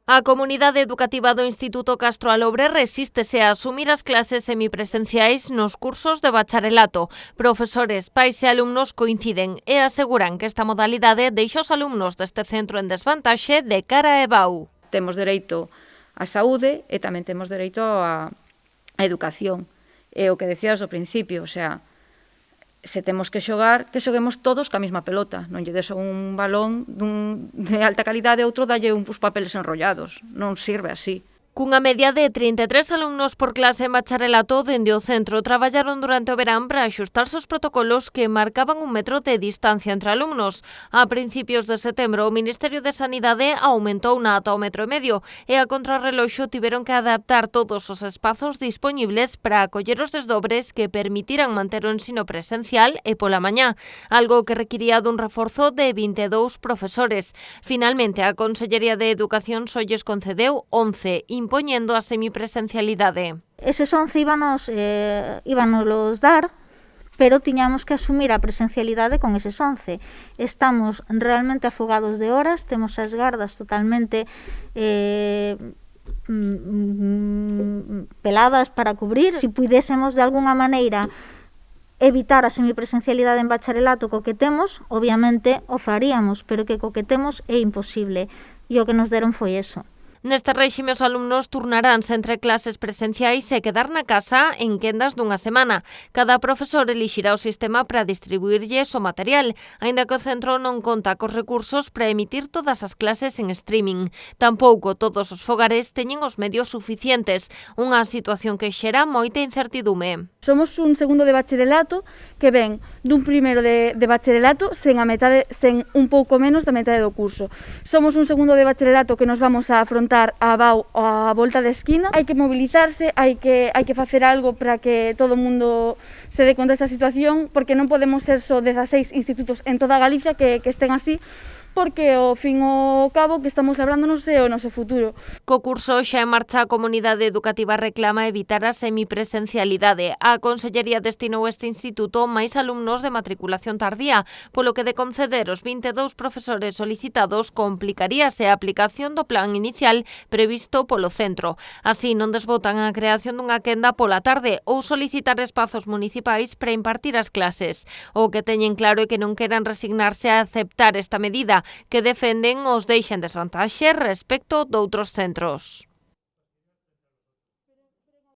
A comunidade educativa do Instituto Castro Alobre resístese a asumir as clases semipresenciais nos cursos de bacharelato. Profesores, pais e alumnos coinciden e aseguran que esta modalidade deixa os alumnos deste centro en desvantaxe de cara a EBAU. Temos dereito á saúde e tamén temos dereito á educación. É o que decías ao principio, o sea, se temos que xogar, que xoguemos todos ca mesma pelota. Non lle des un balón de alta calidade e outro dalle uns papeles enrollados. Non sirve así. Cunha media de 33 alumnos por clase en bacharelato dende o centro traballaron durante o verán para axustarse os protocolos que marcaban 1 metro de distancia entre alumnos. A principios de setembro, o Ministerio de Sanidade aumentou na ata 1,5 metros e a contrarreloxo tiveron que adaptar todos os espazos dispoñibles para acoller os desdobres que permitiran manter o ensino presencial e pola mañá, algo que requiría dun reforzo de 22 profesores. Finalmente, a Consellería de Educación só lles concedeu 11, impoñendo a semipresencialidade. Eses 11 íbanos dar, pero tiñamos que asumir a presencialidade con eses 11. Estamos realmente afogados de horas, temos as gardas totalmente peladas para cubrir. Si puidésemos de alguna maneira evitar a semipresencialidade en bacharelato co que temos, obviamente o faríamos, pero que co que temos é imposible. E o que nos deron foi eso. Neste réxime, os alumnos turnaránse entre clases presenciais e quedar na casa en quendas dunha semana. Cada profesor elixirá o sistema para distribuirlles o material, aínda que o centro non conta cos recursos para emitir todas as clases en streaming. Tampouco todos os fogares teñen os medios suficientes, unha situación que xera moita incertidume. Somos un segundo de bacharelato que ven dun primeiro de bacharelato sen un pouco menos da metade do curso. Somos un segundo de bacharelato que nos vamos a afrontar a BAU a volta da esquina. Hai que mobilizarse, hai que facer algo para que todo o mundo se dé conta desta situación, porque non podemos ser só 16 institutos en toda Galicia que estén así, porque ao fin ao cabo que estamos labrándonos é o noso futuro. Co curso xa en marcha, a comunidade educativa reclama evitar a semipresencialidade. A Consellería destinou este instituto máis alumnos de matriculación tardía, polo que de conceder os 22 profesores solicitados complicaríase a aplicación do plan inicial previsto polo centro. Así non desbotan a creación dunha quenda pola tarde ou solicitar espazos municipais para impartir as clases. O que teñen claro é que non queran resignarse a aceptar esta medida, que defenden os deixa en desvantaxe respecto doutros centros.